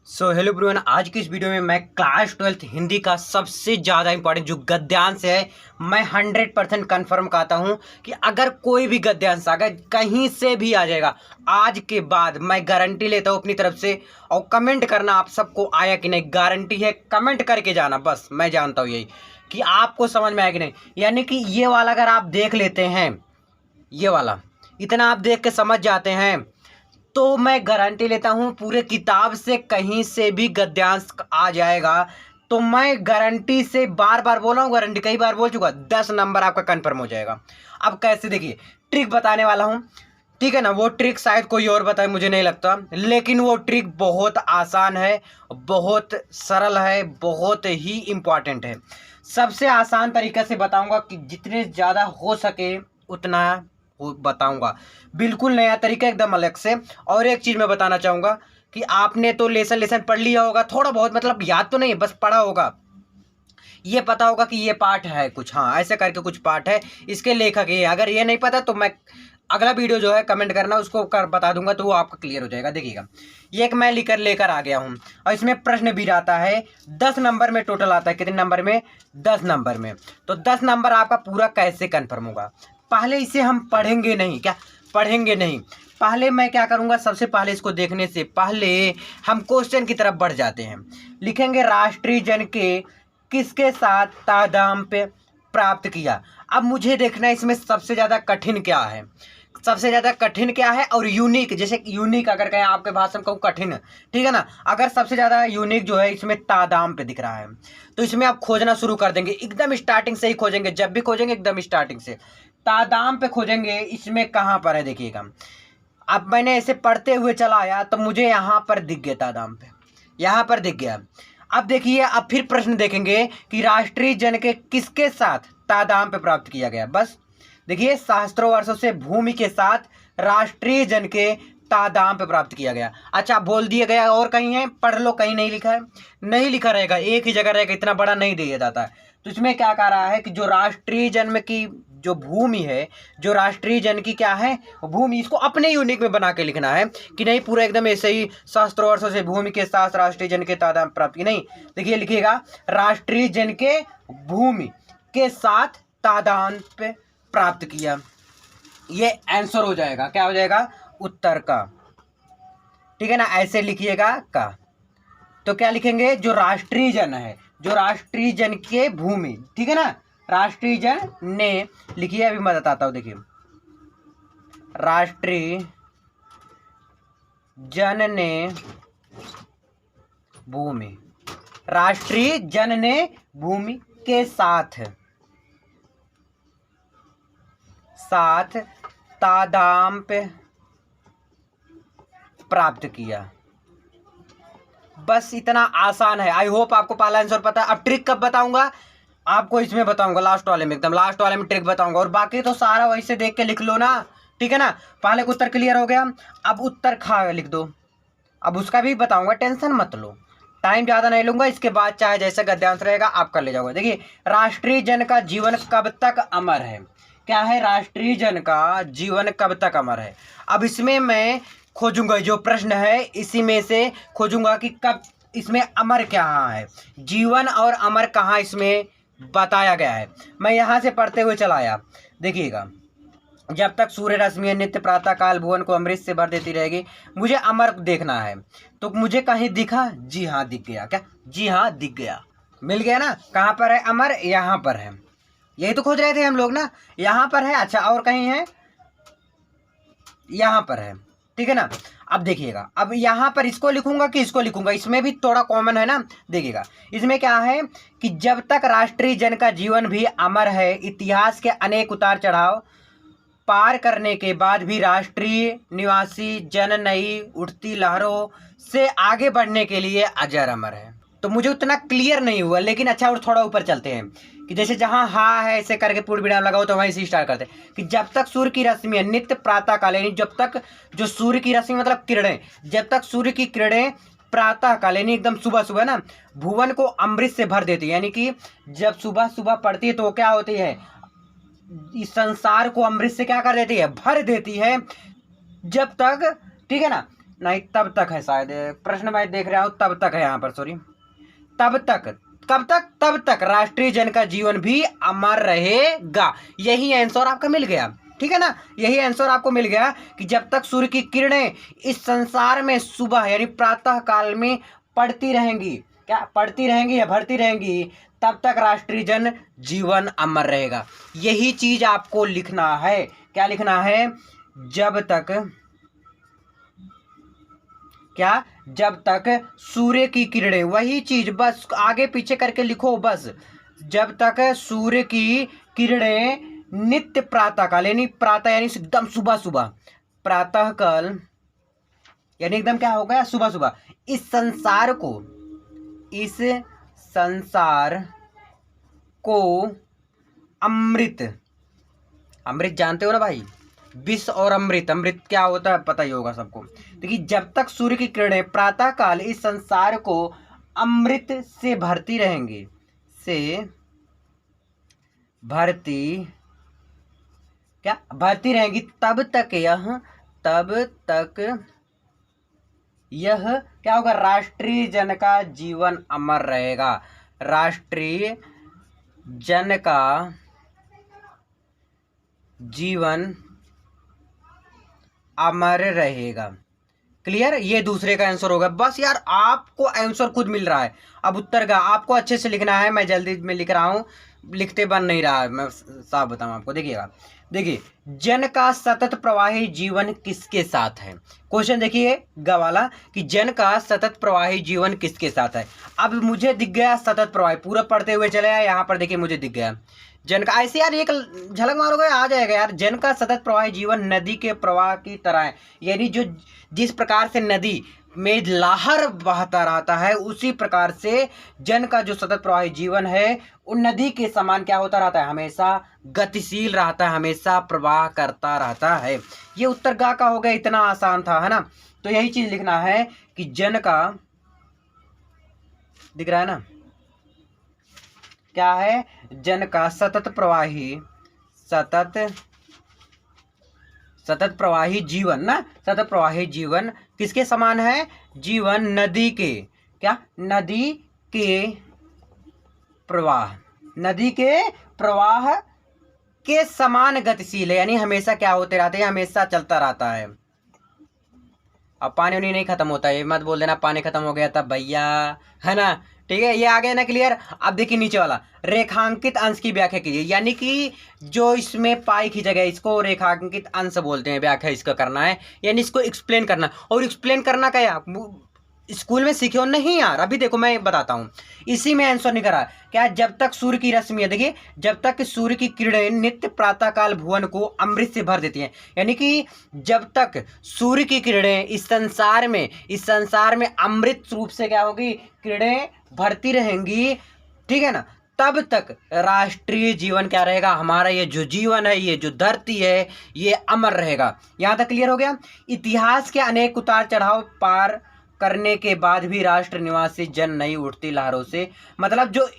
Hello everyone, आज की इस वीडियो में मैं क्लास 12th हिंदी का सबसे ज़्यादा इंपॉर्टेंट जो गद्यांश है, मैं 100% कन्फर्म कहता हूं कि अगर कोई भी गद्यांश अगर कहीं से भी आ जाएगा आज के बाद, मैं गारंटी लेता हूं अपनी तरफ से। और कमेंट करना आप सबको आया कि नहीं, गारंटी है, कमेंट करके जाना, बस मैं जानता हूँ यही कि आपको समझ में आया कि नहीं। यानी कि ये वाला अगर आप देख लेते हैं, ये वाला इतना आप देख के समझ जाते हैं तो मैं गारंटी लेता हूं पूरे किताब से कहीं से भी गद्यांश आ जाएगा तो मैं गारंटी से बार बार बोल रहा हूं, गारंटी कई बार बोल चुका, 10 नंबर आपका कंफर्म हो जाएगा। अब कैसे, देखिए ट्रिक बताने वाला हूं, ठीक है ना। वो ट्रिक शायद कोई और बताए, मुझे नहीं लगता, लेकिन वो ट्रिक बहुत आसान है, बहुत सरल है, बहुत ही इंपॉर्टेंट है। सबसे आसान तरीके से बताऊंगा कि जितने ज़्यादा हो सके उतना बताऊंगा, बिल्कुल नया तरीका, एकदम अलग से। और एक चीज़ मैं बताना चाहूँगा कि आपने तो लेसन लेसन पढ़ लिया होगा थोड़ा बहुत, मतलब याद तो नहीं, बस पढ़ा होगा, ये पता होगा कि ये पार्ट है कुछ, हाँ ऐसे करके कुछ पार्ट है, इसके लेखक ये। अगर ये नहीं पता तो मैं अगला वीडियो जो है कमेंट करना, उसको कर बता दूंगा तो वो आपका क्लियर हो जाएगा। देखिएगा, ये एक मैं लेकर आ गया हूँ और इसमें प्रश्न भी आता है 10 नंबर में, टोटल आता है कितने नंबर में, 10 नंबर में। तो 10 नंबर आपका पूरा कैसे कन्फर्म होगा, पहले इसे हम पढ़ेंगे नहीं, क्या पढ़ेंगे नहीं, पहले मैं क्या करूंगा, सबसे पहले इसको देखने से पहले हम क्वेश्चन की तरफ बढ़ जाते हैं। लिखेंगे राष्ट्रीय जन के किसके साथ तादाम्य प्राप्त किया। अब मुझे देखना है इसमें सबसे ज़्यादा कठिन क्या है, सबसे ज़्यादा कठिन क्या है, और यूनिक, जैसे यूनिक अगर कहें आपके भाषा में कहूँ कठिन, ठीक है ना। अगर सबसे ज़्यादा यूनिक जो है इसमें तादाम पे दिख रहा है तो इसमें आप खोजना शुरू कर देंगे, एकदम स्टार्टिंग से ही खोजेंगे, जब भी खोजेंगे एकदम स्टार्टिंग से तादाम पे खोजेंगे। इसमें कहाँ पर है देखिएगा, अब मैंने ऐसे पढ़ते हुए चला आया तो मुझे यहाँ पर दिख गया तादाम पे, यहाँ पर दिख गया। अब देखिए, अब फिर प्रश्न देखेंगे कि राष्ट्रीय जन के किसके साथ तादाम पे प्राप्त किया गया। बस देखिए, सहस्त्रों वर्षों से भूमि के साथ राष्ट्रीय जन के तादाम पे प्राप्त किया गया। अच्छा, बोल दिया गया और कहीं है, पढ़ लो, कहीं नहीं लिखा है, नहीं लिखा रहेगा, एक ही जगह रहेगा, इतना बड़ा नहीं दिया जाता है। तो इसमें क्या कह रहा है कि जो राष्ट्रीय जन्म की जो भूमि है, जो राष्ट्रीय जन की क्या है भूमि, इसको अपने यूनिक में बना के लिखना है कि नहीं पूरा एकदम ऐसे ही सहस्त्रों वर्षों से भूमि के साथ राष्ट्रीय जन के तादाद प्राप्त की, नहीं। देखिए लिखिएगा राष्ट्रीय जन के भूमि के साथ तादाद पे प्राप्त किया, ये आंसर हो जाएगा, क्या हो जाएगा, उत्तर का, ठीक है ना। ऐसे लिखिएगा का, तो क्या लिखेंगे, जो राष्ट्रीय जन है, जो राष्ट्रीय जन के भूमि, ठीक है ना, राष्ट्रीय जन ने, लिखिए अभी मैं बताता हूं, देखिए राष्ट्रीय जन ने भूमि, राष्ट्रीय जन ने भूमि के साथ तादाम्प प्राप्त किया। बस इतना आसान है। आई होप आपको पहला आंसर पता है। अब ट्रिक कब बताऊंगा आपको, इसमें बताऊंगा लास्ट वाले में, एकदम लास्ट वाले में ट्रिक बताऊंगा, और बाकी तो सारा वहीं से देख के लिख लो ना, ठीक है ना। पहले उत्तर क्लियर हो गया, अब उत्तर खा लिख दो, अब उसका भी बताऊंगा, टेंशन मत लो, टाइम ज़्यादा नहीं लूंगा। इसके बाद चाहे जैसे गद्यांश रहेगा आप कर ले जाओगे। देखिए, राष्ट्रीय जन का जीवन कब तक अमर है, क्या है, राष्ट्रीय जन का जीवन कब तक अमर है। अब इसमें मैं खोजूंगा, जो प्रश्न है इसी में से खोजूंगा कि कब, इसमें अमर क्या है, जीवन और अमर कहाँ इसमें बताया गया है। मैं यहाँ से पढ़ते हुए चला आया, देखिएगा, जब तक सूर्य रश्मि नित्य प्रातः काल भुवन को अमृत से भर देती रहेगी, मुझे अमर देखना है। तो मुझे कहीं दिखा, जी हाँ दिख गया, क्या, जी हाँ दिख गया, मिल गया ना। कहाँ पर है अमर, यहाँ पर है, यही तो खोज रहे थे हम लोग ना, यहाँ पर है। अच्छा, और कहीं है, यहाँ पर है, ठीक है ना। अब देखिएगा, अब यहाँ पर इसको लिखूंगा कि इसको लिखूंगा, इसमें भी थोड़ा कॉमन है ना। देखिएगा इसमें क्या है कि जब तक राष्ट्रीय जन का जीवन भी अमर है, इतिहास के अनेक उतार चढ़ाव पार करने के बाद भी राष्ट्रीय निवासी जन नई उठती लहरों से आगे बढ़ने के लिए अजर अमर है। तो मुझे उतना क्लियर नहीं हुआ, लेकिन अच्छा और थोड़ा ऊपर चलते हैं कि जैसे जहाँ हा है ऐसे करके पूर्ण विराम लगाओ तो वहीं से स्टार्ट करते हैं कि जब तक सूर्य की रश्मि है नित्य प्रातः काल, यानी जब तक जो सूर्य की रश्मि मतलब किरणें, जब तक सूर्य की किरणें प्रातः काल यानी एकदम सुबह सुबह ना भुवन को अमृत से भर देती है, यानी कि जब सुबह सुबह पड़ती है तो क्या होती है, इस संसार को अमृत से क्या कर देती है, भर देती है। जब तक, ठीक है ना, नहीं, तब तक है शायद, प्रश्न मैं देख रहा हूँ तब तक है यहाँ पर, सॉरी, तब तक, कब तक, तब तक राष्ट्रीय जन का जीवन भी अमर रहेगा। यही आंसर आपका मिल गया, ठीक है ना, यही आंसर आपको मिल गया कि जब तक सूर्य की किरणें इस संसार में सुबह यानी प्रातः काल में पड़ती रहेंगी, क्या पड़ती रहेंगी या भरती रहेंगी, तब तक राष्ट्रीय जन जीवन अमर रहेगा। यही चीज आपको लिखना है, क्या लिखना है, जब तक, क्या, जब तक सूर्य की किरणें, वही चीज बस आगे पीछे करके लिखो बस, जब तक सूर्य की किरणें नित्य प्रातः काल यानी प्रातः यानी एकदम सुबह सुबह, प्रातः काल यानी एकदम क्या हो गया, सुबह सुबह, इस संसार को अमृत, अमृत जानते हो ना भाई, विष और अमृत, अमृत क्या होता है पता ही होगा सबको। देखिए जब तक सूर्य की किरणें प्रातः काल इस संसार को अमृत से भरती रहेंगी, भरती रहेंगी, तब तक यह क्या होगा, राष्ट्रीय जन का जीवन अमर रहेगा, राष्ट्रीय जन का जीवन अमर रहेगा। क्लियर, ये दूसरे का आंसर होगा। बस यार आपको आंसर खुद मिल रहा है, अब उत्तर का आपको अच्छे से लिखना है, मैं जल्दी में लिख रहा हूँ, लिखते बन नहीं रहा है, मैं साफ बताऊं आपको। देखिएगा, देखिए, जन का सतत प्रवाही जीवन किसके साथ है, क्वेश्चन देखिए ग वाला कि जन का सतत प्रवाही जीवन किसके साथ है। अब मुझे दिख गया सतत प्रवाही, पूरा पढ़ते हुए चले आए, यहाँ पर देखिए मुझे दिख गया जन का, ऐसे यार एक झलक मारोगे आ जाएगा यार। जन का सतत प्रवाही जीवन नदी के प्रवाह की तरह है, यानी जो जिस प्रकार से नदी में लहर बहता रहता है, उसी प्रकार से जन का जो सतत प्रवाही जीवन है वो नदी के समान क्या होता रहता है, हमेशा गतिशील रहता है, हमेशा प्रवाह करता रहता है। ये उत्तर गा का हो गया, इतना आसान था, है ना। तो यही चीज लिखना है कि जन का, दिख रहा है ना, क्या है, जन का सतत प्रवाही जीवन ना, सतत प्रवाही जीवन किसके समान है, जीवन नदी के, क्या, नदी के प्रवाह के समान गतिशील है, यानी हमेशा क्या होते रहते हैं, हमेशा चलता रहता है। अब पानी उनी नहीं खत्म होता है, ये मत बोल देना पानी खत्म हो गया तब भैया, है ना, ठीक है, ये आ गया ना क्लियर। अब देखिए नीचे वाला, रेखांकित अंश की व्याख्या कीजिए, यानी कि जो इसमें पाई खींचा गया इसको रेखांकित अंश बोलते हैं, व्याख्या इसका करना है, यानी इसको एक्सप्लेन करना। और एक्सप्लेन करना क्या, स्कूल में सीखे हो नहीं यार, अभी देखो मैं बताता हूँ, इसी में आंसर नहीं करा क्या, जब तक सूर्य की रश्मि है, देखिए जब तक सूर्य की किरणें नित्य प्रातःकाल भुवन को अमृत से भर देती हैं, यानी कि जब तक सूर्य की किरणें इस संसार में अमृत रूप से क्या होगी, किरणें भरती रहेंगी, ठीक है ना, तब तक राष्ट्रीय जीवन क्या रहेगा, हमारा ये जो जीवन है, ये जो धरती है, ये अमर रहेगा। यहाँ तक क्लियर हो गया। इतिहास के अनेक उतार चढ़ाव पार करने के बाद भी राष्ट्र निवासी जन नहीं उठती लहरों से, मतलब जो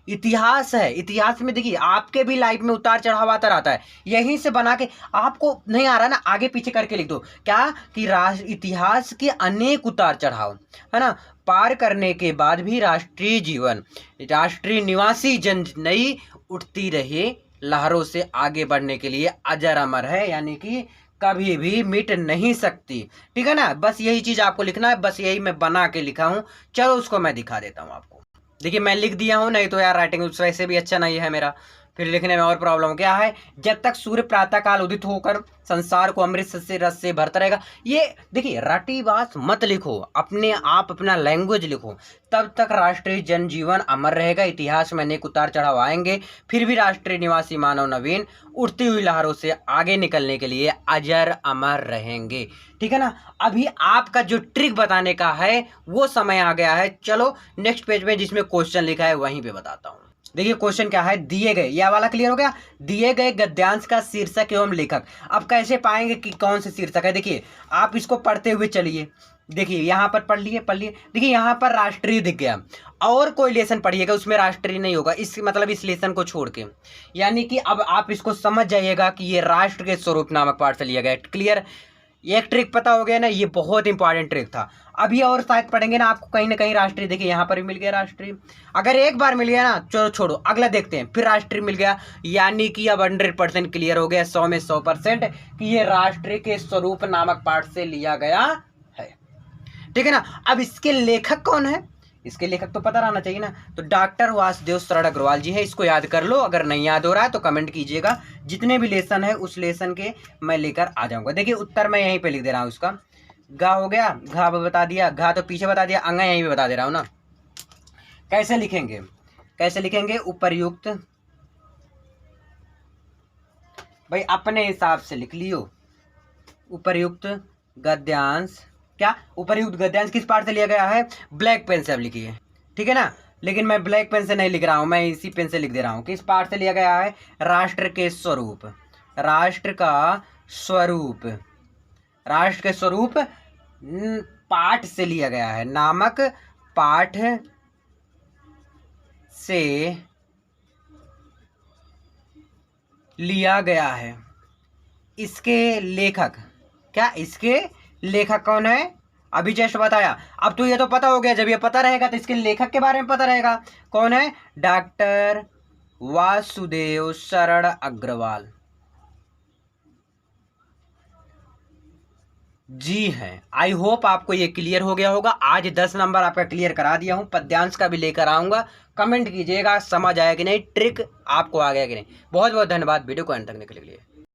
इतिहास है, इतिहास में देखिए आपके भी लाइफ में उतार चढ़ाव आता रहता है, यहीं से बना के, आपको नहीं आ रहा ना, आगे पीछे करके लिख दो, क्या कि इतिहास के अनेक उतार चढ़ाव, है ना, पार करने के बाद भी राष्ट्रीय निवासी जन नहीं उठती रहे लहरों से, आगे बढ़ने के लिए अजर अमर है, यानी कि कभी भी मिट नहीं सकती, ठीक है ना। बस यही चीज आपको लिखना है, बस यही मैं बना के लिखा हूं, चलो उसको मैं दिखा देता हूं आपको। देखिए मैं लिख दिया हूं, नहीं तो यार राइटिंग वैसे भी अच्छा नहीं है मेरा, फिर लिखने में और प्रॉब्लम क्या है, जब तक सूर्य प्रातःकाल उदित होकर संसार को अमृत से रस से भरता रहेगा। ये देखिए रटी बात मत लिखो, अपने आप अपना लैंग्वेज लिखो, तब तक राष्ट्रीय जनजीवन अमर रहेगा। इतिहास में अनेक उतार चढ़ाव आएंगे, फिर भी राष्ट्रीय निवासी मानव नवीन उठती हुई लहरों से आगे निकलने के लिए अजर अमर रहेंगे, ठीक है ना। अभी आपका जो ट्रिक बताने का है वो समय आ गया है। चलो नेक्स्ट पेज में जिसमें क्वेश्चन लिखा है वहीं पे बताता हूँ। देखिए क्वेश्चन क्या है, दिए गए, यह वाला क्लियर हो गया, दिए गए गद्यांश का शीर्षक एवं लेखक। अब कैसे पाएंगे कि कौन से शीर्षक है, देखिए आप इसको पढ़ते हुए चलिए, देखिए यहाँ पर पढ़ लिए, देखिए यहाँ पर राष्ट्रीय दिख गया, और कोई लेसन पढ़िएगा उसमें राष्ट्रीय नहीं होगा, इस मतलब इस लेसन को छोड़ के, यानी कि अब आप इसको समझ जाइएगा कि ये राष्ट्र के स्वरूप नामक पाठ से लिया गया, क्लियर। ये एक ट्रिक पता हो गया ना, ये बहुत इंपॉर्टेंट ट्रिक था। अभी और शायद पढ़ेंगे ना आपको कहीं ना कहीं राष्ट्रीय, देखिए यहाँ पर भी मिल गया राष्ट्रीय। अगर एक बार मिल गया ना, चलो छोड़ो अगला देखते हैं, फिर राष्ट्रीय मिल गया, यानी कि अब 100% क्लियर हो गया, 100 में 100% कि ये राष्ट्रीय के स्वरूप नामक पाठ से लिया गया है। ठीक है ना। अब इसके लेखक कौन है, इसके लेखक तो पता रहना चाहिए ना। तो डॉक्टर वासुदेव शरण अग्रवाल जी है, इसको याद कर लो। अगर नहीं याद हो रहा है तो कमेंट कीजिएगा, जितने भी लेसन है उस लेसन के मैं लेकर आ जाऊंगा। देखिए उत्तर मैं यहीं पे लिख दे रहा हूँ उसका। गा हो गया, घा बता दिया, घा तो पीछे बता दिया, अंगा यहीं पे बता दे रहा हूँ ना। कैसे लिखेंगे, कैसे लिखेंगे, उपर्युक्त, भाई अपने हिसाब से लिख लियो। उपर्युक्त गद्यांश, क्या उपर्युक्त गद्यांश किस पाठ से लिया गया है, ब्लैक पेन से अब लिखिए। ठीक है ना। लेकिन मैं ब्लैक पेन से नहीं लिख रहा हूं, मैं इसी पेन से लिख दे रहा हूं। किस पाठ से लिया गया है, राष्ट्र के स्वरूप, राष्ट्र का स्वरूप, राष्ट्र के स्वरूप पाठ से लिया गया है, नामक पाठ से लिया गया है। इसके लेखक, क्या इसके लेखक कौन है, अभी जस्ट बताया। अब तो ये तो पता हो गया, जब ये पता रहेगा तो इसके लेखक के बारे में पता रहेगा। कौन है, डॉक्टर वासुदेव शरण अग्रवाल जी हैं। आई होप आपको ये क्लियर हो गया होगा। आज 10 नंबर आपका क्लियर करा दिया हूं, पद्यांश का भी लेकर आऊंगा। कमेंट कीजिएगा समझ आया कि नहीं, ट्रिक आपको आ गया कि नहीं। बहुत बहुत धन्यवाद वीडियो को अंत तक देखने के लिए।